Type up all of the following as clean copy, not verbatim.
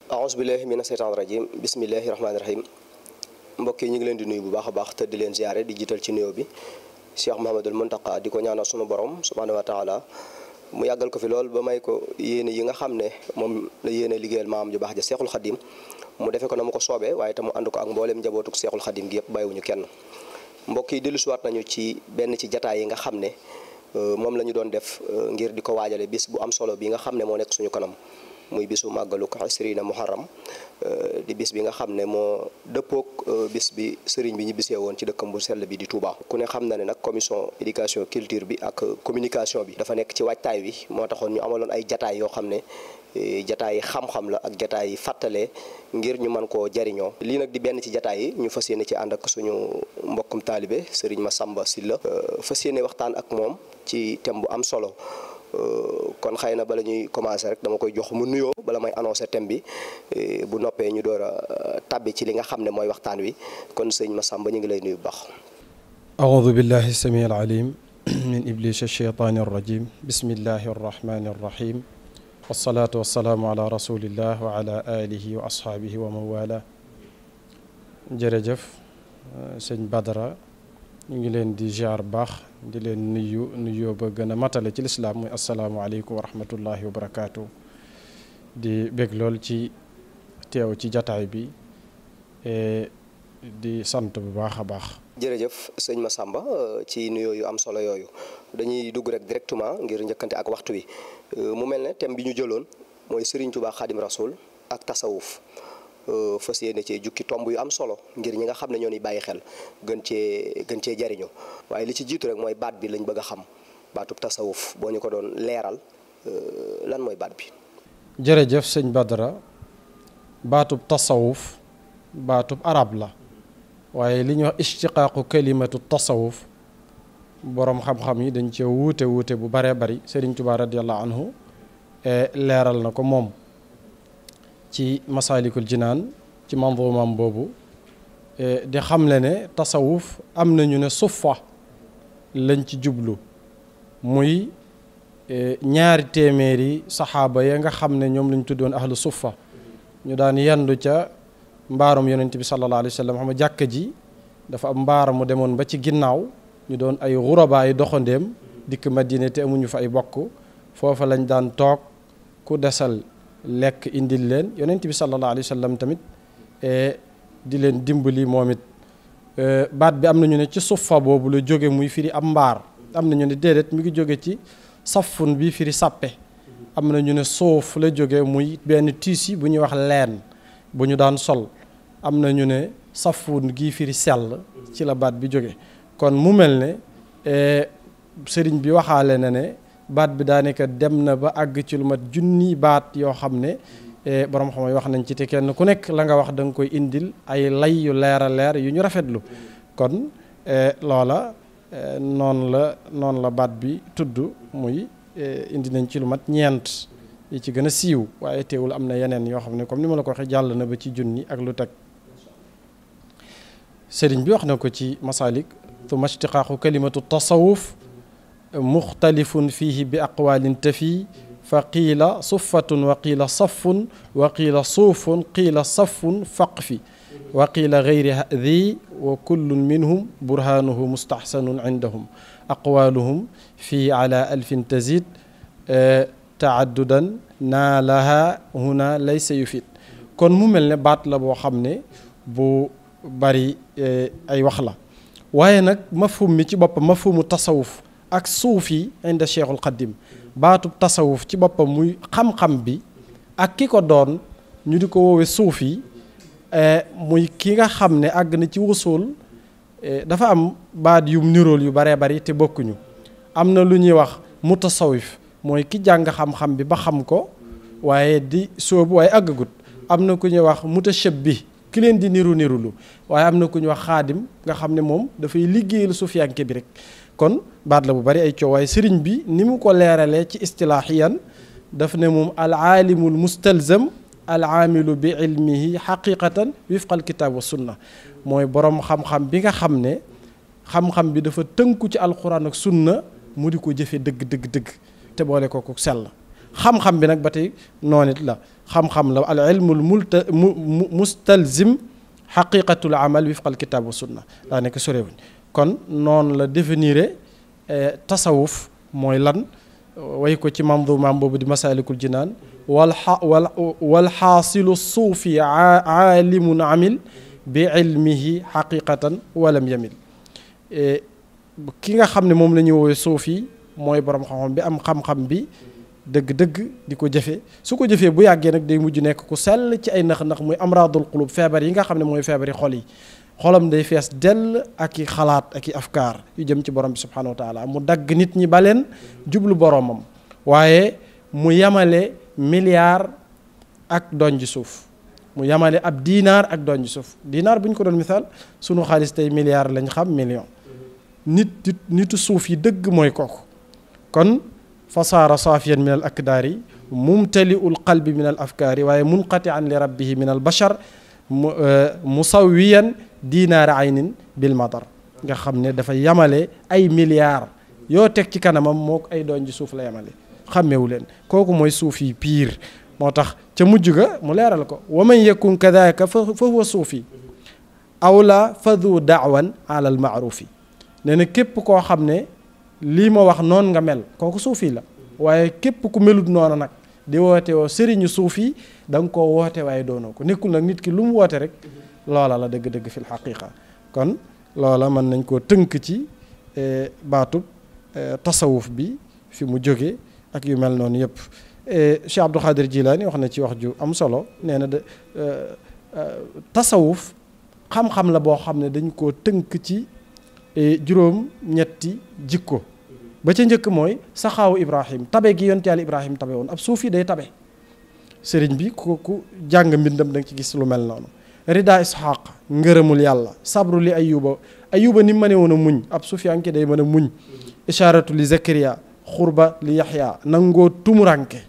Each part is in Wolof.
aousubillahi mina seytaan rajim bismillahi rahmaani rahim mbokk yi ñu ngi leen di nuyu bu baax a baax te di leen ziare di jiital ci nuyoo bi Cheikh Mouhamadul Mountakha di ko ñaanal sunu borom subhaanahu wa taala mu yàggal ko fi lool ba may ko yéene yi nga xam ne moom la yéene liggéeyal maam ju baax ja Seexul Xadim mu defe ko na mu ko soobee waaye te mu ànd ko ak mbooleem njabootuk Seexul Xadim gi yëpp bàyyiwuñu kenn. mbokk yi dellusiwaat nañu ci benn ci jataay yi nga xam ne moom la ñu doon def ngir di ko waajale bis bu am solo bi nga xam ne moo nekk suñu kanam muy bisu màggaluk Isriina Muharram di bis bi nga xam ne moo dëppook bis bi sëriñ bi ñu bisee woon ci dëkkam bu sell bi di Touba. ku ne xam na ne nag commission éducation culture bi ak communication bi dafa nekk ci waajtaay wi moo taxoon ñu amaloon ay jataay yoo xam ne jataay yi xam-xam la ak jataay yi fàttalee ngir ñu mën koo jariñoo. lii nag di benn ci jataay yi ñu fas yéene ci ànd ak suñu mbokkum taalibe sëriñ Massamba Sylla fas yéene waxtaan ak moom ci thème bu am solo. kon xëy na bala ñuy commencer rek dama koy jox mu nuyoo bala may annoncer thème bi bu noppee ñu door a tàbbi ci li nga xam ne mooy waxtaan wi kon sëñ Massamba ñu ngi lay nuyu bu baax. aoudu billahi samii alalim min iblis alcheytaani arrajim bismillahi arrahmani arrahim wasalaatu wasalaamu ala rasulillah wa ala alihi wa ashaabihi wa man wala jërëjëf sëñ Badara ñu ngi leen di ziar baax di leen nuyoo ba gën a matale ci lislaam muy asalaamualeykum wa rahmatullahi wa barakaatu. di bég lool ci teew ci jataay bi di sant bu baax a baax. jërëjëf sëñ Massamba ci nuyoo yu am solo yooyu dañuy dugg rek directement ngir njëkkante ak waxtu wi mu mel ne thème bi ñu jëloon mooy Serigne Touba Khadim Rasoul ak tasawuf fas yéene cee jukki tomb yu am solo ngir ñi nga xam ne ñoo ni bàyyi xel gën cee jariñu waaye li ci jiitu rek mooy baat bi lañ bëgg a xam baatub tasawuf boo ñu ko doon leeral lan mooy baat bi. jërëjëf sëñ Badara baatub tasawuf baatub arab la waaye li ñuy wax ishtiqaaqu kalimatu tasawuf boroom xam-xam yi dañ cee wuute bu baree bari Sëriñ Tuubaa radiyallahu anhu leeral na ko moom ci masaalikul jinaan ci manzuumam boobu di xamle ne tasawuf am nañu ne suffa lañ ci jublu muy ñaari téeméeri saxaaba ya nga xam ne ñoom lañ tuddoon ahlu suffa ñu daan yendu ca mbaarum yonent bi sallallahu alayhi wa sallam xam nga jàkka ji dafa am mbaar mu demoon ba ci ginnaaw ñu doon ay xurabaa ay doxandéem dikk Madina te amuñu fa ay bokk foofa lañ daan toog ku desal lekk indil leen yonent bi sallallahu alayhi wa sallam tamit di leen dimbali moom it baat bi am nañu ne ci suffa boobu la jóge muy firi am mbaar am nañu ne déedéet mi ngi jóge ci safun bi firi sàppe am nañu ne suuf la jóge muy benn tissu bu ñuy wax leen bu ñu daan sol am nañu ne safun gi firi sell ci la baat bi jóge kon mu mel ne sëriñ bi waxaale na ne baat bi daanaka dem na ba àgg ci lu mat junni baat yoo xam ne borom xam wax nañ ci te kenn ku nekk la nga wax da nga koy indil ay lay yu leer a leer yu ñu rafetlu kon loola noonu la baat bi tudd muy indi nañ ci lu mat ñeent yi ci gën a siiw waaye teewul am na yeneen yoo xam ne comme ni ma la ko waxee jàll na ba ci junni ak lu teg sëriñ bi wax na ko ci masalik thumma ishtiqaaqu kalimatu tasawuf muxtalifun fihi bi aqwalin tafi fa qiila suffatun wa qiila saffun wa qiila suufun qiila saffun faqfi wa qiila gayri hadi wa kullun minhum burhanuhu mustaxsanun indahum aqwaluhum fii ala alfin tazid taaddudan naa laha huna laysa yufid kon mu mel ne baat la boo xam ne bu bari ay wax la waaye nag mafhum mi ci boppam mafhumu tasawuf ak suufi inda Cheikhul Xadim baatub tasawuf ci boppam muy xam-xam bi ak ki ko doon ñu di ko woowe suufi muy ki nga xam ne àgg na ci wusul dafa am baat yu nirool yu baree bari te bokkuñu am na lu ñuy wax mutasawif mooy ki jàng xam-xam bi ba xam ko waaye di sóobu waaye àggagut am na ku ñuy wax mutashabbi ki leen di nirulu waaye am na ku ñuy wax xaadim nga xam ne moom dafay liggéeyal suufiyanke bi rek kon baat la bu bari ay coow waaye sëriñ bi ni mu ko leeralee ci istilaahiyan daf ne moom al aalimul mustalzam al aamilu bi ilmihi xaqiqatan wifqal kitaab wa sunna mooy borom xam-xam bi nga xam ne xam-xam bi dafa tënku ci alquran ak sunna mu di ko jëfe dëgg te boole ko ku sell xam-xam bi nag ba tey noonu it la xam-xam la al ilmul mustalzim xaqiqatul amal wifqal kitaab wa sunna daa nekk sorewuñ kon noonu la définir tasawuf mooy lan way ko ci mandumaam boobu di masaalikul jinaan wal xaasilu suufi aalimun amil bi ilmihi xaqiqatan walam yamil ki nga xam ne moom la ñuy woowee suufi mooy borom xam-xam bi am xam-xam bi dëgg-dëgg di ko jëfe su ko jëfee bu yàggee nag day mujj nekk ku sell ci ay nax-nax muy amraadul qulub feebar yi nga xam ne mooy feebari xol yi xolam day fees dell ak i xalaat ak i afkaar yu jëm ci borom bi subhanahu wa taala mu dagg nit ñi baleen jublu boromam waaye mu yamale milliard ak donj suuf mu yamale ab diinaar ak donj suuf diinaar bu ñu ko doon misaal sunu xaalis tey milliard lañ xam million nitu suuf yi dëgg mooy kooku kon fasaara saafiyan min al akdaari mumtaliul qalbi min al afkaari waaye munqatian li rabbihi min al bashar musawiyan diinaari aynin bil madar nga xam ne dafa yamale ay milliards yoo teg ci kanamam moo ay doon ji suuf la yamale xàmmewu leen kooku mooy suufi piir moo tax ca mujj ga mu leeral ko wa man yakun kadaka fa huwa suufi awla fadu daawan ala al maarufi nee na képp koo xam ne lii ma wax noonu nga mel kooku suufi la waaye képp ku melut noonu nag di woote woo sëriñu suufi da nga koo woote waaye doonoo ko nekkul nag nit ki lu mu woote rek loola la dëgg-dëgg fil xaqiqa kon loola mën nañ koo tënk ci baatub tasawuf bi fi mu jóge ak yu mel noonu yëpp Cheikh Abdul Xaadir Jilaani wax na ci wax ju am solo nee na tasawuf xam-xam la boo xam ne dañ koo tënk ci juróom ñetti jikko ba ca njëkk mooy saxaawu Ibrahim tabe gi yonte yàlla Ibrahim tabe woon ab suufi day tabe sëriñ bi ku jàng mbindam da nga ci gis lu mel noonu rida ishaq ngërëmul yàlla sabru li ayuba ni mu mënee woon a muñ ab sufiyanke day mën a muñ isharatu li zakariya xurba li yaxya nangoo tumuranke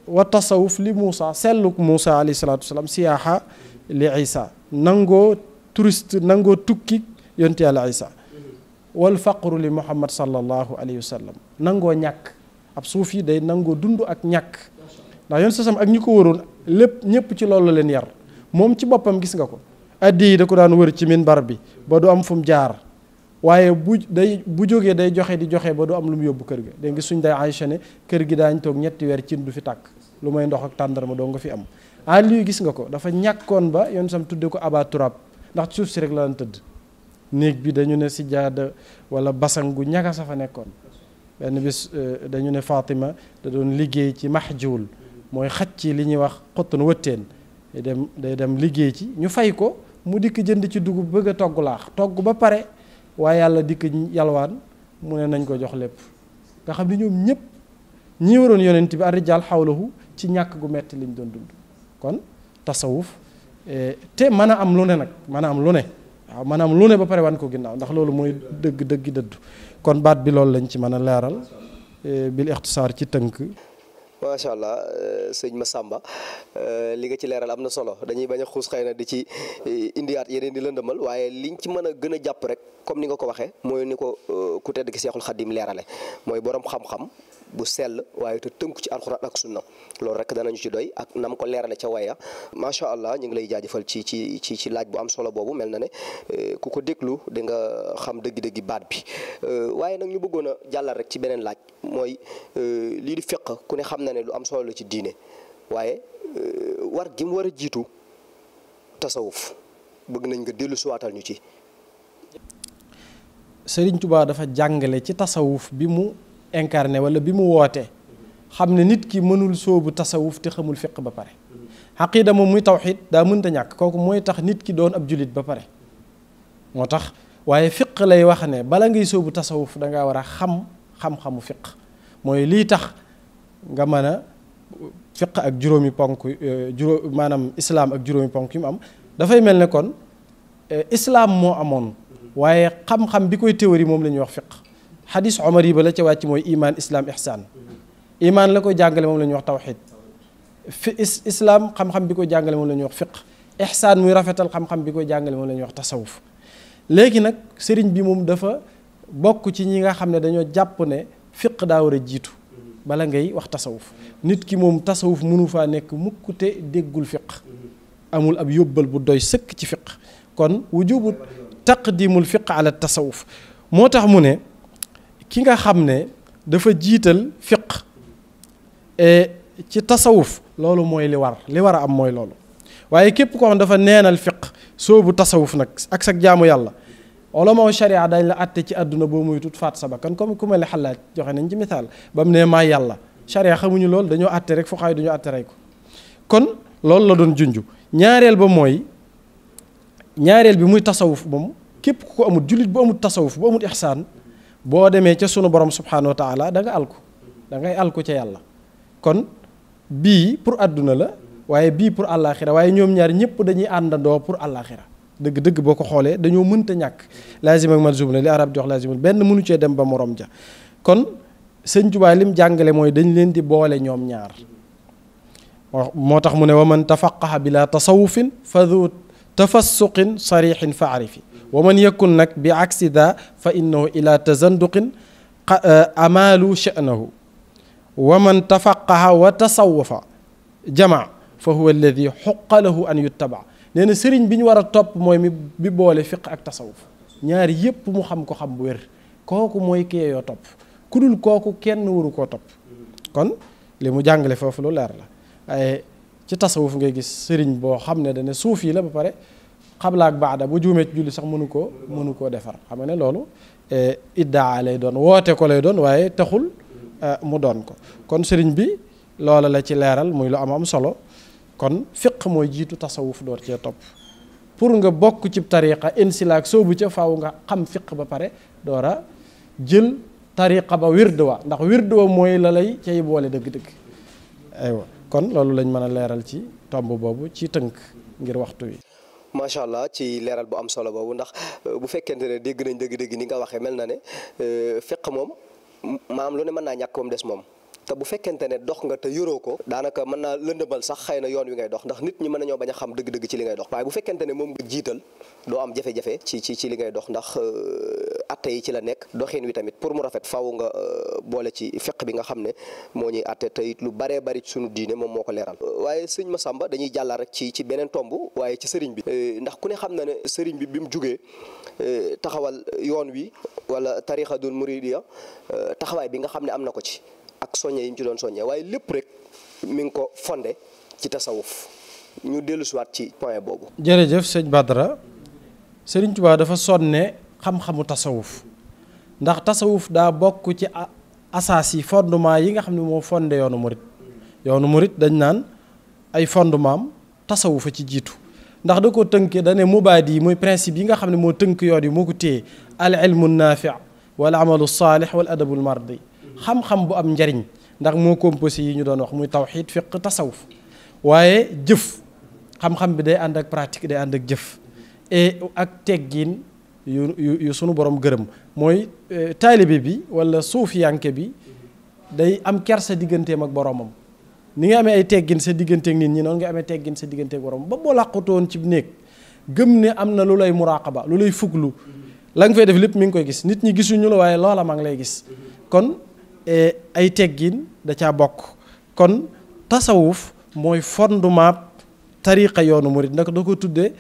wa tasawuf li Muusa selluk Muusa alayhi salaatu wasalaam siyaaxa li Isa nangoo touriste nangoo tukki yonte yàlla Isa wal faqru li Muhammad sallallahu alayhi wa sallam nangoo ñàkk ab suuf yi day nangoo dund ak ñàkk ndax yoon sasam ak ñi ko waroon lépp ñëpp ci loolu la leen yar moom ci boppam gis nga ko addi yi da ko daan wër ci minbar bi ba du am fu mu jaar waaye bu jógee day joxe di joxe ba du am lu mu yóbbu kër ga dégg nga suñ day Aïcha ne kër gi daañ toog ñetti weer cin du fi tàkk lu may ndox ak tàndarma doo nga fi am lii gis nga ko dafa ñàkkoon ba yoon sam tudde ko aba turab ndax suuf si rek la daan tëdd néeg bi dañu ne sijaada wala basang gu ñaga sa fa nekkoon benn bis dañu ne Fatima da doon liggéey ci mahjuul mooy xaj ci li ñuy wax xottan wëtteen day dem liggéey ci ñu fay ko mu dikk jënd ci dugub bëgg a togg laax togg ba pare waaye yàlla dikk yalwaan mu ne nañ ko jox lépp nga xam ne ñoom ñëpp ñi waroon yonent bi ar-rijaal xawlahu ci ñàkk gu metti liñ doon dund kon tasawuf te mën a am lu ne nag mën a am lu ne waaw mën a am lu ne ba pare wan ko ginnaaw ndax loolu mooy dëgg dëddu kon baat bi loolu lañ ci mën a leeral bil ixtisaar ci tënk. macha allah sëñ Massamba li nga ci leeral am na solo dañuy bañ a xuus xëy na di ci indiwaat yeneen di lëndëmal waaye liñ ci mën a gën a jàpp rek comme ni nga ko waxee mooy ni ko ku tedd ki Seexul Xaddim leerale mooy borom xam-xam bu sell waaye te tënku ci alxuraan ak sunna loolu rek danañu ci doy ak nam ko leerale ca waya macha allah ñu ngi lay jaajëfal ci laaj bu am solo boobu mel na ne ku ko déglu di nga xam dëgg-dëggi baat bi waaye nag ñu bëggoon a jàllal rek ci beneen laaj mooy lii di fiq ku ne xam na ne lu am solo la ci diine waaye war gi mu war a jiitu tasawuf bëgg nañ nga dellu siwaatal ñu ci. Sëriñ Tuubaa dafa jàngale ci tasawuf bi mu incarné wala bi mu woote xam ne nit ki mënul sóobu tasawuf te xamul fiq ba pare xaqiida moom muy tawxiid daa mënta ñàkk kooku mooy tax nit ki doon ab julit ba pare moo tax waaye fiq lay wax ne bala ngay sóobu tasawuf dangaa war a xam-xamu fiq mooy lii tax nga mën a fiq ak juróomi ponk maanaam islaam ak juróomi ponk yu mu am dafay mel ne kon islaam moo amoon waaye xam-xam bi koy théorie moom la ñuy wax fiq xadis omar yi ba la ca wàcc mooy iman islam ihsaan iman la koy jàngale moom la ñuy wax tawxid fi islam xam-xam bi koy jàngale moom la ñuy wax fiq ihsaan muy rafetal xam-xam bi koy jàngale moom la ñuy wax tasawuf léegi nag sëriñ bi moom dafa bokk ci ñi nga xam ne dañoo jàpp ne fiq daa war a jiitu bala ngay wax tasawuf. nit ki moom tasawuf mënu faa nekk mukk te déggul fiq amul ab yóbbal bu doy sëkk ci fiq kon wujubu taqdimul fiq ala tasawuf moo tax mu ne ki nga xam ne dafa jiital fiq ci tasawuf loolu mooy li war a am mooy loolu waaye képp koo xam dafa neenal fiq soobu tasawuf nag ak sa jaamu yàlla ulama sharia dañ la àtte ci àdduna boo muy tut faat sa bakkan comme ku mel ne Xallaaj joxe nañ ci misaal ba mu ne maa yàlla sharia xamuñu loolu dañoo àtte rek fuqahaa dañoo àtte rey ko kon loolu la doon junju ñaareel bi muy tasawuf moom képp ku ko amul jullit bu amul tasawuf bu amul ixsaan boo demee ca sunu borom subhanahu wa taala da ngay alku ca yàlla kon bii pour àdduna la waaye bii pour àllaaxira waaye ñoom ñaar ñëpp dañuy àndandoo pour àllaaxira dëgg-dëgg boo ko xoolee dañoo mënta ñàkk laazim ak malzum la li arab di wax laazimul benn mënu cee dem ba morom ja kon sëñ Tuubaa lim jàngale mooy dañ leen di boole ñoom ñaar moo tax mu ne wa man tafaqaha bila tasawufin fa du tafassuqin sarixin fa arifi wa man yakun nag bi aksi da fa innahu ila tazanduqin amalu sha'nahu wa man tafaqaha wa tasawafa jama fa huwa alladi xuqa lahu an yuttaba nee na sëriñ bi ñu war a topp mooy bi boole fiq ak tasawuf ñaari yépp mu xam ko xam bu wér kooku mooy kee yoo topp ku dul kooku kenn waru koo topp kon li mu jàngale foofu lu leer la waaye ci tasawuf ngay gis sëriñ boo xam ne dane suuf yi la ba pare xabla ak baada bu juumee ci julli sax mënu koo defar xam nga ne loolu iddaa lay doon woote ko lay doon waaye taxul mu doon ko kon sëriñ bi loola la ci leeral muy lu am solo kon fiq mooy jiitu tasawuf door cee topp pour nga bokk ci tariqa insilaak soobu ca faaw nga xam fiq ba pare door a jël tariqa ba wird wa ndax wird wa mooy la lay cay boole dëgg-dëgg aywa kon loolu lañ mën a leeral ci tomb boobu ci tënk ngir waxtu wi. macha allah ci leeral bu am solo boobu ndax bu fekkente ne dégg nañ dëgg-dëgg ni nga waxee mel na ne fiq moom maam lu ne mën naa ñàkk moom des moom. te bu fekkente ne dox nga te yoroo ko daanaka mën naa lëndëmal sax xëy na yoon wi ngay dox ndax nit ñi mën nañoo bañ a xam dëgg-dëgg ci li ngay dox waaye bu fekkente ne moom nga jiital doo am jafe-jafe ci li ngay dox ndax atte yi ci la nekk doxin wi tamit pour mu rafet faw nga boole ci fiq bi nga xam ne moo ñuy atte te it lu baree bari ci sunu diine moom moo ko leeral waaye sëñ Massamba dañuy jàllal rek ci beneen tomb waaye ci sëriñ bi ndax ku ne xam na ne sëriñ bi mu jugee taxawal yoon wi wala tarixatul muridiya taxawaay bi nga xam ne am na ko ci ak soññe yi ñu ci doon soññee waaye lépp rek mi ngi ko fondé ci tasawuf ñu dellu siwaat ci point boobu. jërëjëf sëñ Badara Sëriñ Tuubaa dafa sonne xam-xamu tasawuf ndax tasawuf daa bokk ci asaas yi fondement yi nga xam ne moo fondé yoonu murit dañ naan ay fondement am tasawufa ci jiitu ndax da ko tënkee da ne mubaadi yi mooy principe yi nga xam ne moo tënk yoon yi moo ko téye al ilmu naafi wal amalu saalih wal adabul mardi xam-xam bu am njariñ ndax moo composé yi ñu doon wax muy tawxiid fiq tasawuf waaye jëf xam-xam bi day ànd ak pratique day ànd ak jëf ak teggin yu sunu borom gërëm mooy taalibe bi wala suufiyanke bi day am kersa digganteem ak boromam ni nga amee ay teggin sa digganteek nit ñi noonu nga amee teggin sa digganteek boromam ba boo làqutoon ci néeg gëm ne am na lu lay muraqaba lu lay fuglu la nga fay def lépp mi ngi koy gis nit ñi gisuñu la waaye loola maa ngi lay gis kon ay teggin da caa bokk kon tasawuf mooy fondement tariqa yoonu murid nag da ko tuddee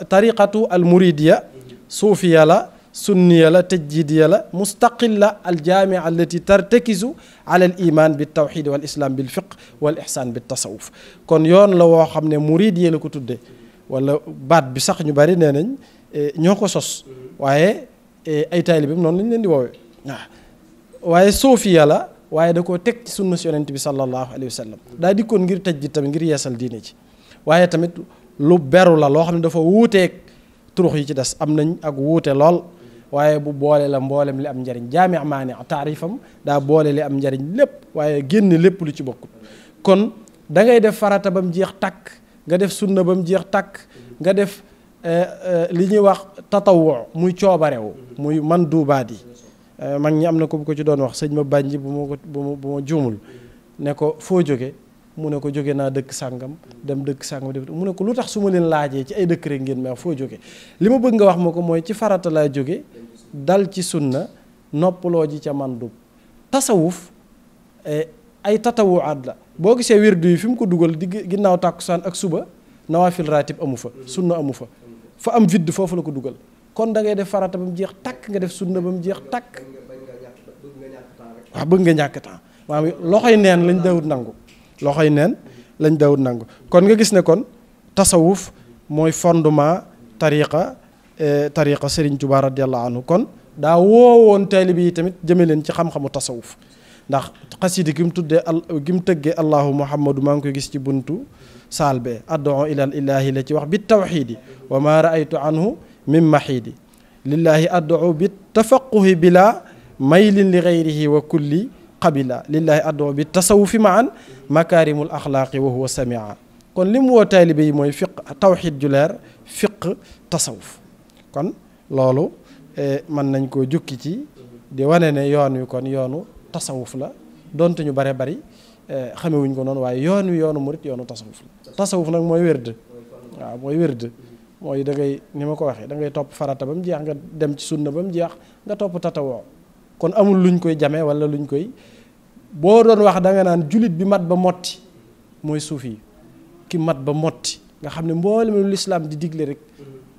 tariqatu al muridiya suufiya la sunniya la tajdidiya la mustaqilla al jaamia allati tartakisu ala al iman bi tawxid wal islam bil fiq wal ihsan bi tasawuf kon yoon la woo xam ne muridiya la ko tuddee wala baat bi sax ñu bari nee nañ ñoo ko sos waaye ay taalibeem noonu lañ leen di woowee waaye suufiya la waaye da koo teg ci sunna si yonent bi sallallahu alayhi wa sallam daa dikkoon ngir tëj tamit ngir yeesal diine ci waaye tamit lu beru la loo xam ne dafa wuuteeg turux yi ci des am nañ ak wuute lool waaye bu boole la mboolem li am njariñ jaami maani taarifam daa boole li am njariñ lépp waaye génn lépp lu ci bokkut kon da ngay def farata ba mu jeex takk nga def sunna ba mu jeex takk nga def li ñuy wax tatawu muy coobarew muy man duubaat yi mag ñi am na ko bu ko ci doon wax sëñ ma bànji bu ma juumul ne ko foo jóge mu ne ko jóge naa dëkk sàngam dem dëkk sàngam mu ne ko lu tax su ma leen laajee ci ay dëkk rek ngeen may wax foo jóge li ma bëgg nga wax ma ko mooy ci farata laa jóge dal ci sunna noppaloo ji ca man dub tasawuf ay tatawuwaat la boo gisee wirdu yi fi mu ko dugal di ginnaaw tàkkusaan ak suba nawaafil raatib amu fa sunna amu fa am vide foofu la ko dugal kon da ngay def farata ba mu jeex takk nga def sunna ba mu jeex takk waaw bëgg nga ñàkk temps maanaam loxoy neen lañ dawut nangu kon nga gis ne kon tasawuf mooy fondement tariqa Serigne Touba radiyallahu anhu kon daa woowoon taalibe yi tamit jëme leen ci xam-xamu tasawuf ndax xasida gi mu tëggee allahu muhammadu maa ngi koy gis ci buntu saal be ad'u ilal ilahi la ci wax bi tawxiidi wa ma raaytu anhu min maxiidi lillahi ad'u bi tafaquhi bila maylin li gayrihi wa kulli qabila lillahi ad'u bi tasawufi maan makaarimul axlaaqi wa huwa samia kon li mu woo taalibe yi mooy fiq tawxiid ju leer fiq tasawuf kon loolu mën nañ koo jukki ci di wane ne yoon wi kon yoonu tasawuf la donte ñu bare bari xamewuñ ko noonu waaye yoon wi yoonu murit yoonu tasawuf la tasawuf nag mooy wérd waaw mooy wérd mooy da ngay ni ma ko waxee da ngay topp farata ba mu jeex nga dem ci sunna ba mu jeex nga topp tatawoo kon amul luñ koy jame wala luñ koy boo doon wax da nga naan julit bi mat ba motti mooy suufi ki mat ba motti nga xam ne mboolem lu lislaam di digle rek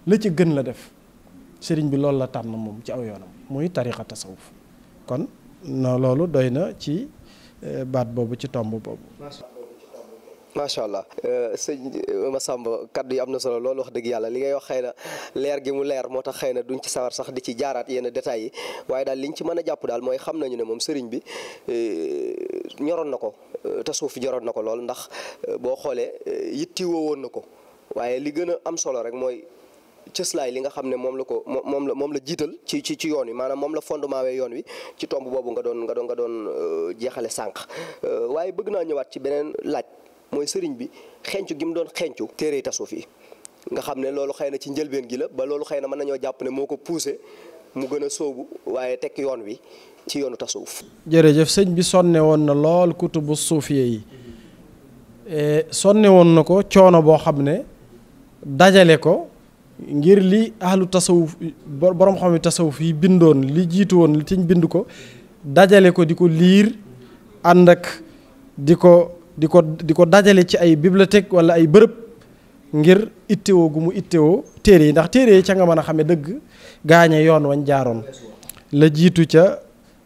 la ca gën la def sëriñ bi loolu la tànn moom ci aw yoonam muy tariqa tasawuf kon no loolu doy na ci baat boobu ci tomb boobu. macha allah sëñ Massamba kaddu yi am na solo loolu wax dëgg yàlla li ngay wax xëy na leer gi mu leer moo tax xëy na duñ ci sawar sax di ci jaaraat yenn détails yi waaye daal liñ ci mën a jàpp daal mooy xam nañu ne moom sëriñ bi ñoroon na ko tasawuf joroon na ko lool ndax boo xoolee yittiwoo woon na ko waaye li gën a am solo rek mooy cëslaay li nga xam ne moom la jiital ci yoon wi maanaam moom la fondement wee yoon wi ci tomb boobu nga doon jeexale sànq waaye bëgg naa ñëwaat ci beneen laaj mooy sëriñ bi xencu gi mu doon xencu téere tasawuf yi nga xam ne loolu xëy na ci njëlbeen gi la ba loolu xëy na mën nañoo jàpp ne moo ko poussé mu gën a sóobu waaye teg yoon wi ci yoonu tasawuf. jërëjëf sëñ bi sonne woon na lool kutubu suufiye yi sonne woon na ko coono boo xam ne dajale ko ngir li ahlu tasawuf borom xam ne tasawuf yi bindoon li jiitu woon li tiñ bind ko dajale ko di ko liir ànd ak di ko dajale ci ay bibliothèque wala ay bërëb ngir ittewoo gu mu ittewoo téere yi ndax téere yi ca nga mën a xame dëgg gaañe yoon wañ jaaroon la jiitu ca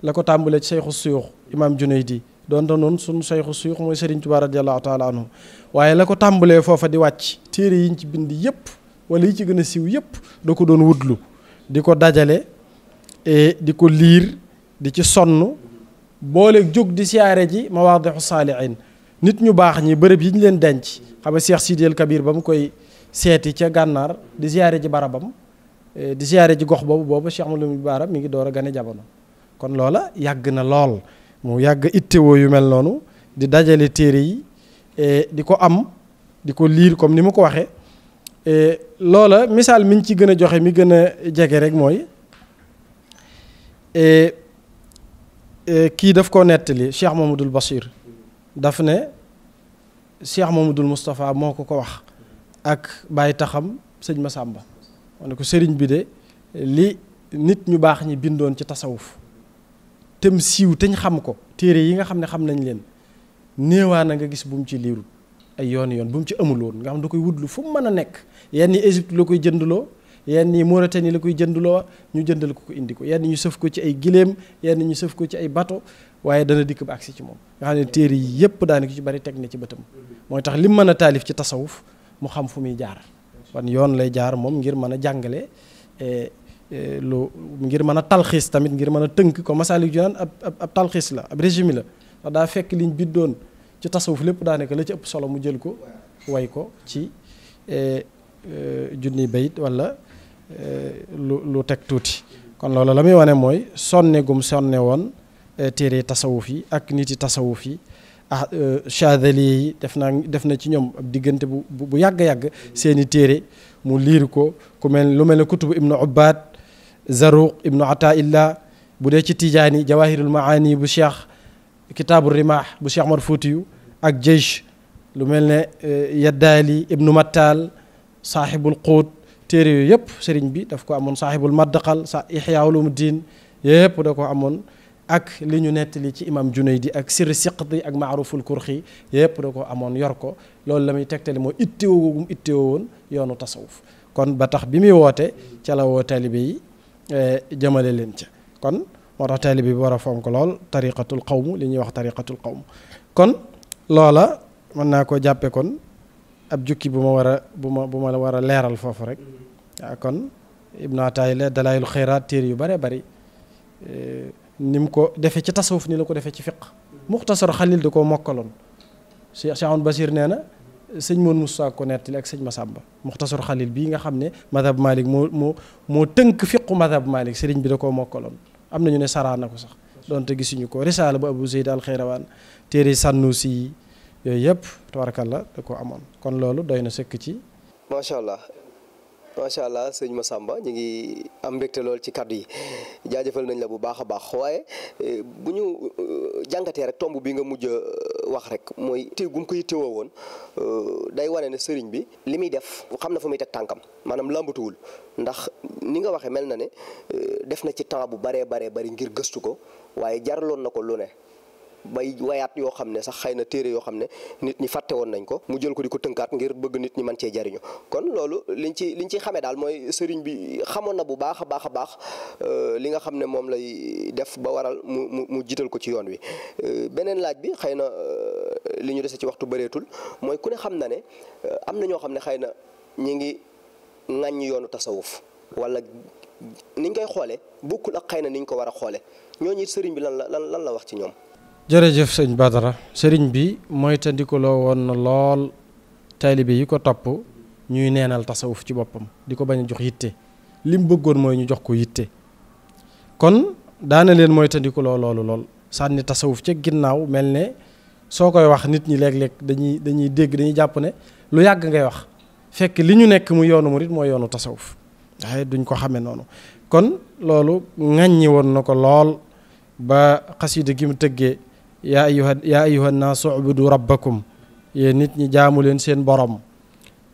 la ko tàmbalee ci Seyxu Suyuux imaam Junaydi doonte noonu suñu Seyxu Suyuux mooy Sëriñ Tuubaa radiyallaahu taala anhu waaye la ko tàmbalee foofa di wàcc téere yiñ ci bind yépp wala yi ci gën a siiw yépp da ko doon wutlu di ko dajale di ko liir di ci sonn boole jóg di siyaare ji mawaadixu saalihiin nit ñu baax ñi bërëb yi ñu leen denc xam nga Cheikh Sidi El Kabir ba mu koy seeti ca gànnaar di siyaare ji barabam di siyaare ji gox boobu Cheikh Ahmadou Bara mi ngi door a gane jamono kon loola yàgg na lool mu yàgg ittewoo yu mel noonu di dajale téere yi di ko am di ko liir comme ni mu ko waxee loola misaal mi ñu ci gën a joxe mi gën a jege rek mooy kii daf ko nettali Cheikh Mamadul Bachir daf ne Cheikh Mamadul Moustapha moo ko wax ak bàyyi taxam sëñ Massamba wane ko sëriñ bi de li nit ñu baax ñi bindoon ci tasawuf tem siiw te ñu xam ko téere yi nga xam ne xam nañ leen néewaa na nga gis bu mu ci liirut ay yoon bu mu ci amul woon nga xam da koy wutlu fu mu mën a nekk yenn yi Égypte la koy jëndloo yenn yi Mauritanie la koy jëndloo ñu jëndal ko indi ko yenn ñu sëf ko ci ay giléem yenn ñu sëf ko ci ay bateau waaye dana dikk ba agsi ci moom nga xam ne téere yi yépp daanaka ci bari teg na ci bëtam mooy tax lim mën a taalif ci tasawuf mu xam fu muy jaar wan yoon lay jaar moom ngir mën a jàngale ngir mën a talxiis tamit ngir mën a tënk ko Masaalikul Jinaan ab talxiis la ab régime la ndax daa fekk liñ biddoon ci tasawuf lépp daanaka la ci ëpp solo mu jël ko way ko ci junni bayit wala lu teg tuuti kon loolu la muy wane mooy sonne gum sonne woon téere tasawuf yi ak niti tasawuf yi Chadali yi def na ci ñoom ab diggante bu yàgg-yàgg seeni téere mu liir ko lu mel ne kutubu ibnu Ubbad Zaruq ibnu Ataillah bu dee ci Tijaani Jawahirul Maani bu Cheikh Kitaabu Rimah bu Cheikh Omar Foutiyu ak Jeysh lu mel ne Yaddaali ibnu Mattal saaxibul Quut téere yooyu yëpp sëriñ bi daf ko amoon saaxibul Maddaqal Ihya Ulumuddin yëpp da ko amoon ak li ñu nettali ci imam Junaydi ak sirri siqti ak maaruful kurxi yépp da ko amoon yor ko loolu la muy tegtali moo itteewoo woon yoonu tasawuf kon ba tax bi muy woote ca la woo taalibe yi jëmale leen ca kon moo tax taalibe bi war a fonk lool tariqatul qawm li ñuy wax tariqatul qawm kon loola mën naa koo jàppe kon ab jukki bu ma war a leeral foofu rek waaw kon Ibnu Ataayillah Dalaa'ilul Xayraat téere yu bare bari ni mu ko defee ci tasawuf ni la ko defee ci fiq Muxtasar Xalil da koo mokkaloon Cheikh Ahmad Basir nee na sëñ Moon Musaa ko nettali ak sëñ Masamba Muxtasar Xalil bii nga xam ne madhab Malik moo tënk fiqu madhab Malik sëriñ bi da koo mokkaloon am na ñu ne saraa na ko sax donte gisuñu ko risaala bu Abu Zayd al Xayrawaan téere Sannusi yi yooyu yëpp tabarakallah da ko amoon kon loolu doy na sëkk ci macha allah sëñ Massamba ñu ngi am mbégte lool ci kaddu yi jaajëfal nañ la bu baax a baax waaye bu ñu jàngatee rek tomb bi nga mujj wax rek mooy te gum ko yittewoo woon day wane ne sëriñ bi li muy def xam na fu muy teg tànkam maanaam làmbatuwul ndax ni nga waxee mel na ne def na ci temps bu baree bari ngir gëstu ko waaye jaraloon na ko lu ne bay wayaat yoo xam ne sax xëy na téere yoo xam ne nit ñi fàtte woon nañ ko mu jël ko di ko tënkaat ngir bëgg nit ñi mën cee jariñu kon loolu liñ ci xamee daal mooy sëriñ bi xamoon na bu baax a baax li nga xam ne moom lay def ba waral mu jiital ko ci yoon wi beneen laaj bi xëy na li ñu dese ci waxtu bëreetul mooy ku ne xam na ne am na ñoo xam ne xëy na ñi ngi ŋàññ yoonu tasawuf wala niñ koy xoole bokkul ak xëy na niñ ko war a xoole ñooñu sëriñ bi lan la wax ci ñoom. jërëjëf sëñ Badara sëriñ bi mooy tandikuloo woon na lool taalibe yi ko topp ñuy neenal tasawuf ci boppam di ko bañ a jox yitte lim bëggoon mooy ñu jox ko yitte kon daana leen mooy tandikuloo loolu lool sànni tasawuf ca ginnaaw mel ne soo koy wax nit ñi léeg-léeg dañuy dégg dañuy jàpp ne lu yàgg ngay wax fekk li ñu nekk mu yoonu murit mooy yoonu tasawuf waaye duñ ko xamee noonu kon loolu ŋàññi woon na ko lool ba xasida gi mu tëggee yaa ayyuha nnaasu ubudu rabbakum yéen nit ñi jaamu leen seen borom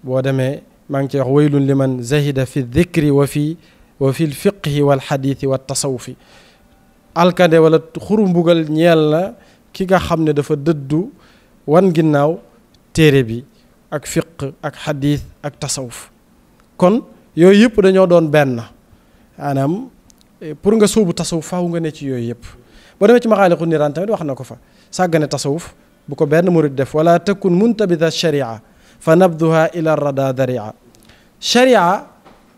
boo demee maa ngi ci wax waylun liman zahida fi dhikri wa fi lfiqhi walxadithi wa tasawufi alkande wala xuru mbugal ñeel na ki nga xam ne dafa dëddu wan ginnaaw téere bi ak fiq ak xadith ak tasawuf kon yooyu yëpp dañoo doon benn maanaam pour nga sóobu tasawuf faaw nga ne ci yooyu yëpp boo demee ci maxaaliqu niraan tamit wax na ko fa sàggane tasawuf bu ko benn murid def wala takun muntabida sharia fa nabduha ila rada daria sharia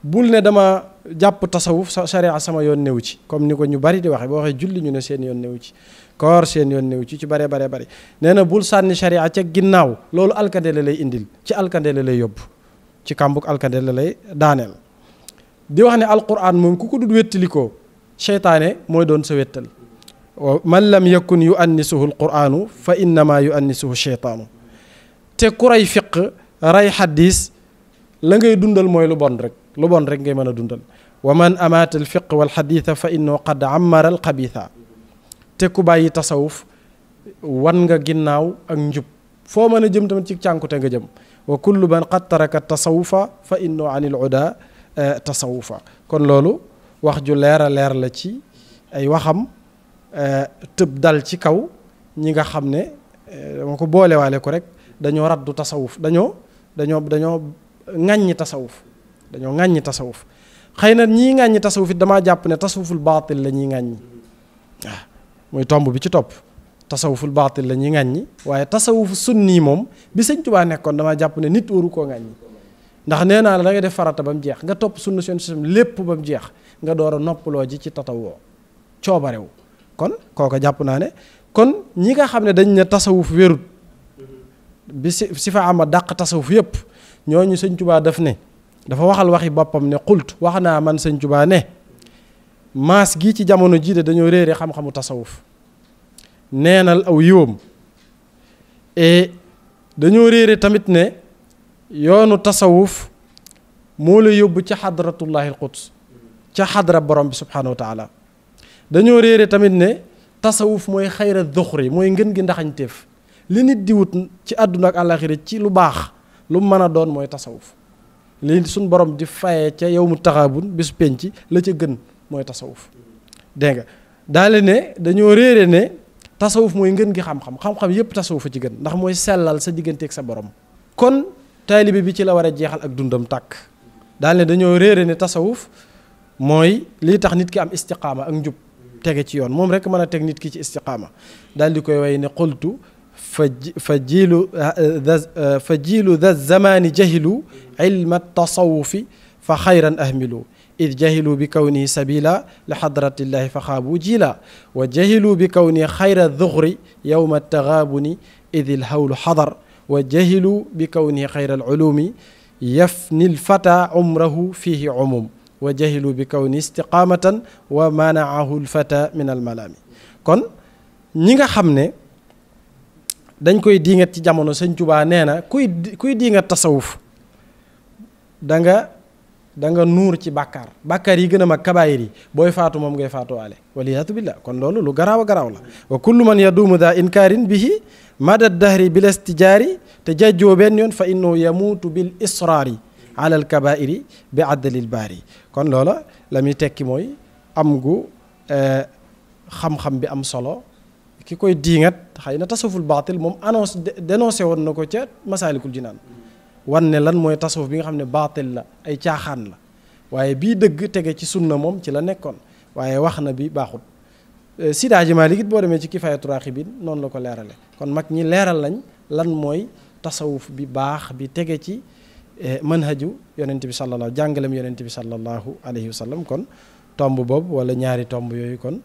bul ne dama jàpp tasawuf sharia sama yoon newu ci comme ni ko ñu bari di waxe boo waxee julli ñu ne seen yoon newu ci koor seen yoon newu ci bare bari nee na bul sànni sharia ca ginnaaw loolu alkande la lay indil ci alkande la lay yóbbu ci kàmbuk alkande la lay daaneel di wax ne alquran moom ku ko dul wettalikoo seytaane mooy doon sa wettal man lam yakun yu annisuhu alquranu fa innama yu annisuhu cheytaanu te ku ray fiq ray xadis la ngay dundal mooy lu bon rek ngay mën a dundal wa man amaata alfiq walxaditha fa innahu qad ammara alxabitha te ku bàyyi tasawuf wan nga ginnaaw ak njub foo mën a jëm tamit ci cànkute nga jëm wa kullu man qad taraka tasawufa fa innahu anil uda tasawufa kon loolu wax ju leer a leer la ci ay waxam tëb dal ci kaw ñi nga xam ne dama ko boolewaale ko rek dañoo raddu tasawuf dañoo ŋàññi tasawuf xëy na ñii ŋàññi tasawuf it damaa jàpp ne tasawuful baatil la ñuy ŋàññi waaw muy tomb bi ci topp tasawuful baatil la ñuy ŋàññi waaye tasawufu sunni moom bi Sëñ Tuubaa nekkoon damaa jàpp ne nit waru koo ŋàññi ndax nee naa la da ngay def farata ba mu jeex nga topp sunna seen système lépp ba mu jeex nga door a noppaloo ji ci tatawoo coobarew kon kooka jàpp naa ne kon ñi nga xam ne dañ ne tasawuf wérut bi si fa ama dàq tasawuf yëpp ñooñu Sëñ Tuubaa daf ne dafa waxal waxi boppam ne xult wax naa man Sëñ Tuubaa ne maas gii ci jamono jii de dañoo réere xam-xamu tasawuf neenal aw yiwam et dañoo réere tamit ne yoonu tasawuf moo la yóbbu ca xadratullahi alquds ca xadra borom bi subhanahu wa taala dañoo réere tamit ne tasawuf mooy xayra duxri mooy ngën gi ndaxañteef li nit di wut ci àdduna ak àllaxira ci lu baax lu mën a doon mooy tasawuf li suñ borom di fayee ca yow mu taxaabun bis penc la ca gën mooy tasawuf dégg nga daale ne dañoo réere ne tasawuf mooy ngën gi xam-xam xam-xam yépp tasawuf ci gën ndax mooy sellal sa digganteeg sa borom. kon taalibe bi ci la war a jeexal ak dundam tàkk. daal ne dañoo réere ne tasawuf mooy lii tax nit ki am istiqaama ak njub tege ci yoon moom rek mën a teg nit ki ci istiqaama daal di koy way ne qultu fa jiilu da zamani jahilu ilma tasawufi fa xayran ahmilu id jahilu bi kawnihi sabila li xadratillahi fa xaabu jila wa jahilu bi kawnihi xayra duxri yowma taxaabuni id il hawlu xadar wa jahilu bi kawnihi xayra alulumi yafni lfata umrahu fihi umum wa jahilu bi kawni istiqaamatan wa manaahu lfata min almalami. kon ñi nga xam ne dañ koy diingat ci jamono Sëñ Tuubaa nee na kuy diingat tasawuf da nga nuur ci bàkkaar yi gën a mag kabaayir yi booy faatu moom ngay faatuwaale waliyaatu billah. kon loolu lu garaaw a garaaw la. wa kullu man yaduumu daa inkaarin bihi mada dahri bil istijaari te jajjoo benn yoon fa innahu yamuutu bil israari ala al kabairi bi addalil baari. kon loola la muy tekki mooy am gu xam-xam bi am solo ki koy diingat xëy na tasawuful baatil moom dénoncé woon na ko ca masaalikul jinaan wan ne lan mooy tasawuf bi nga xam ne baatil la ay caaxaan la waaye bii dëgg tege ci sunna moom ci la nekkoon waaye wax na bi baaxut. Seydi Hadji Malick it boo demee ci Kifaayatu Raaxibiin noonu la ko leerale kon mag ñi leeral lañ lan mooy tasawuf bi baax bi tege ci manhaju yonent bi sallallahu jàngalem yonent bi sallallahu alayhi wa sallam. kon tomb boobu wala ñaari tomb yooyu kon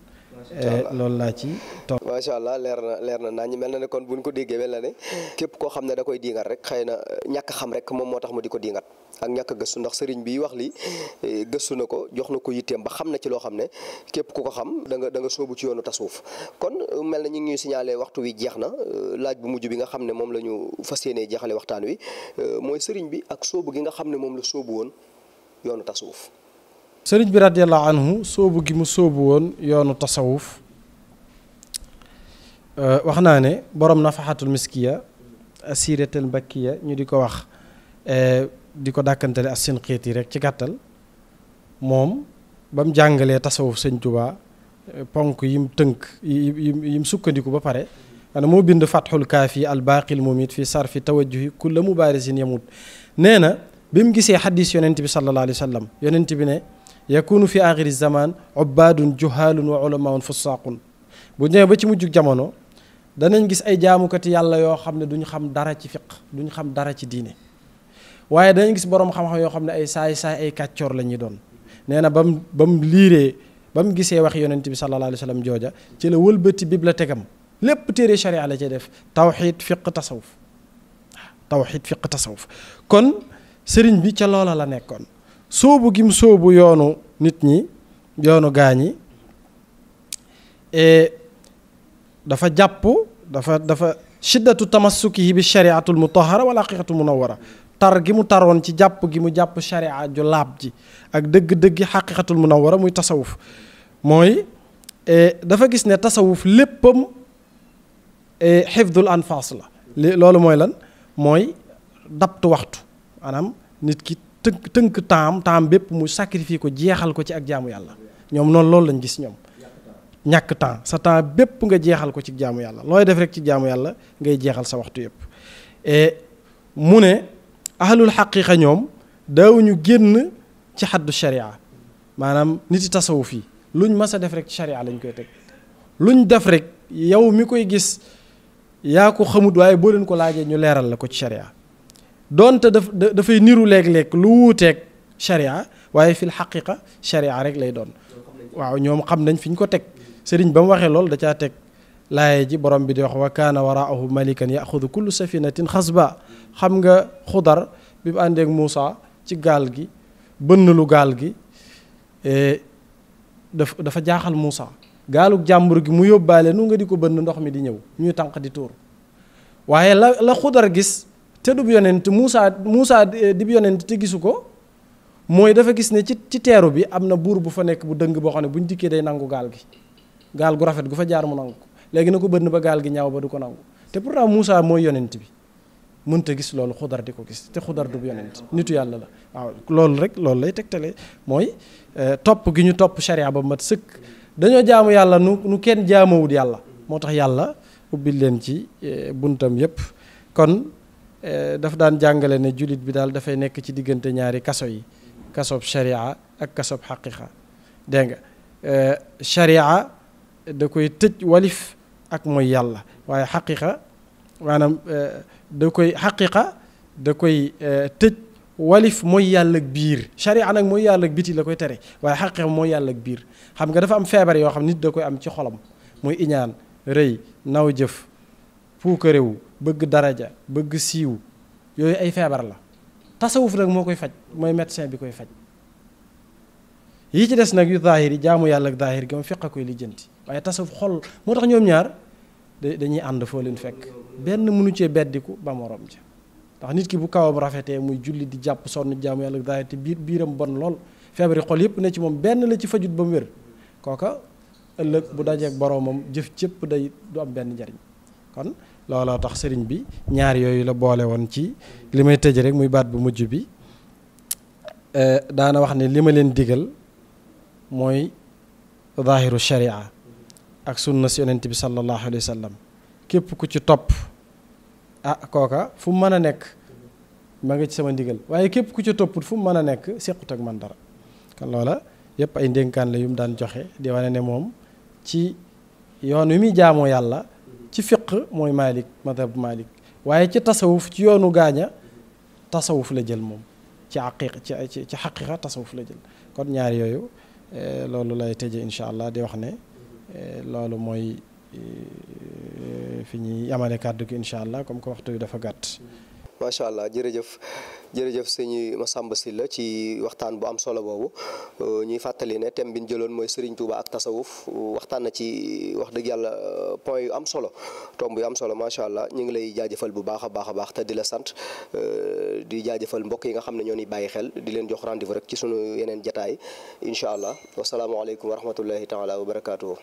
loolu laa ci tomb. macha allah leer na naa ñu mel na ne kon buñ ko déggee mel na ne képp koo xam ne da koy diingat rek xëy na ñàkk xam rek moom moo tax mu di ko diingat ak ñàkk gëstu ndax sëriñ bi wax li gëstu na ko jox na ko yitteem ba xam na ci loo xam ne képp ku ko xam da nga sóobu ci yoonu tasawuf. kon mel na ñu ngi ñuy signalé waxtu wi jeex na laaj bu mujj bi nga xam ne moom la ñu fas yéenee jeexale waxtaan wi mooy sëriñ bi ak sóobu gi nga xam ne moom la sóobu woon yoonu tasawuf. sëriñ bi radiyallahu anhu sóobu gi mu sóobu woon yoonu tasawuf wax naa ne borom nafaxatul miskiya asiratul mbakkiya ñu di ko wax di ko dàkkantale as seen xeet yi rek ci gàttal moom ba mu jàngalee tasawuf Sëñ Tuubaa ponk yim tënk yim sukkandiku ba pare xanaa moo bind fatxul kaafi al baaqil mumit fi sarfi tawajjuhi kulla mubaarisin yamut. nee na bi mu gisee xadis yonent bi sallallahu alayhi wa sallam yonent bi ne yakunu fi axiri zaman ubbaadun juhaalun wa ulamaun fusaaqun bu ñëwee ba ci mujjug jamono danañ gis ay jaamukati yàlla yoo xam ne duñ xam dara ci fiq duñ xam dara ci diine waaye danañ gis boroom xam-xam yoo xam ne ay saay ay kàccoor la ñuy doon. nee na ba mu liiree ba mu gisee wax yonent bi sallallahu alayhi wa sallam jooja ci la wëlbati bibliothèque am lépp téere sharia la cay def tawxiid fiq tasawuf kon sëriñ bi ca loola la nekkoon sóobu gi mu sóobu yoonu nit ñi yoonu gaañi dafa jàpp dafa shiddatu tamassukihi bi shariatul mutahara wala haqiqatul munawwara tar gi mu taroon ci jàpp gi mu jàpp sharia ju laab ji ak dëgg-dëggi haqiqatul munawwara muy tasawuf mooy dafa gis ne tasawuf léppam xifdul anfas la loolu mooy lan mooy dabtu waxtu maanaam nit ki tënk temps bépp mu sacrifier ko jeexal ko ci ak jaamu yàlla ñoom noonu loolu lañ gis ñoom ñàkk temps sa temps bépp nga jeexal ko ci jaamu yàlla looy def rek ci jaamu yàlla ngay jeexal sa waxtu yëpp mu ne ahlul xaqiqa ñoom daawuñu génn ci xaddu sharia maanaam niti tasawuf yi luñ mas a def rek ci sharia lañ koy teg luñ def rek yow mi koy gis yaa ko xamut waaye boo leen ko laajee ñu leeral la ko ci sharia doonte dafay niru léeg-léeg lu wuuteeg sharia waaye fil xaqiqa sharia rek lay doon waaw ñoom xam nañ fi ñu ko teg sëriñ ba mu waxee lool da caa teg laaye ji borom bi di wax wa kaana waraahu malikan yaxudu kullu safinatin xasba xam nga xudar bi mu àndeek Muusa ci gaal gi bënn lu gaal gi dafa jaaxal Muusa gaaluk jàmbur gi mu yóbbaale nu nga di ko bënn ndox mi di ñëw ñuy tànq di tuur waaye la xudar gis te du yonent Muusa di yonent te gisu ko mooy dafa gis ne ci teeru bi am na buur bu fa nekk bu dëng boo xam ne buñ dikkee day nangu gaal gi gaal gu rafet gu fa jaar mu nangu ko léegi na ko bënn ba gaal gi ñaaw ba du ko nangu te pourtant Muusa mooy yonent bi mënta gis loolu xudar di ko gis te xudar du yonent nitu yàlla la waaw loolu lay tegtale mooy topp gi ñu topp sharia ba mat sëkk dañoo jaamu yàlla nu kenn jaamawut yàlla moo tax yàlla ubbil leen ci buntam yépp kon daf daan jàngale ne jullit bi daal dafay nekk ci diggante ñaari kaso yi kasob sharia ak kasob xaqiqa dégg nga sharia da koy tëj walif ak mooy yàlla waaye xaqiqa maanaam xaqiqa da koy tëj walif mooy yàlla ak biir sharia nag mooy yàlla ak biti la koy tere waaye xaqiqa mooy yàlla ak biir xam nga dafa am feebar yoo xam nit da koy am ci xolam muy iñaan rëy naw jëf puukarewu bëgg daraja bëgg siiw yooyu ay feebar la tasawuf nag moo koy faj mooy médecin bi koy faj yi ci des nag yu zaahir yi jaamu yàlla ak zaahir gi moom fiq a koy lijjanti waaye tasawuf xol moo tax ñoom ñaar dañuy ànd foo leen fekk benn mënu cee beddiku ba morom ja ndax nit ki bu kawam rafetee muy julli di jàpp sonn jaamu yàlla ak zaahir te biiram bon lool feebar yi xol yépp ne ci moom benn la ci fajut ba mu wér kooka ëllëg bu dajeek boroomam jëf cëpp day du am benn njariñ kon looloo tax sëriñ bi ñaar yooyu la boole woon ci li may tëj rek muy baat bu mujj bi daana wax ne li ma leen digal mooy zaahiru sharia ak sunna si yonent bi sallallahu alayhi wa sallam képp ku ci topp kooka fu mu mën a nekk ma nga ci sama ndigal waaye képp ku ci topput fu mu mën a nekk sequt ak man dara kon loola yépp ay ndénkaan la yu mu daan joxe di wane ne moom ci yoon wi muy jaamoo yàlla ci fiq mooy Malik madhab Malik waaye ci tasawuf ci yoonu gaaña tasawuf la jël moom ci xaqiqa tasawuf la jël kon ñaar yooyu loolu lay tëje incha allah di wax ne loolu mooy fi ñuy yamale kàddu gi incha allah comme que waxtu wi dafa gàtt. macha allah jërëjëf sëñ Massamba Sylla ci waxtaan bu am solo boobu ñuy fàttali ne thème bi ñu jëloon mooy Serigne Touba ak tasawuf waxtaan na ci wax dëgg yàlla point yu am solo tomb yu am solo macha allah ñu ngi lay jaajëfal bu baax a baax te di la sant di jaajëfal mbokk yi nga xam ne ñoo ni bàyyi xel di leen jox rendez-vous rek ci sunu yeneen jataay incha allah wasalaamualeykum wa rahmatullahi taala wa barakaatuhu.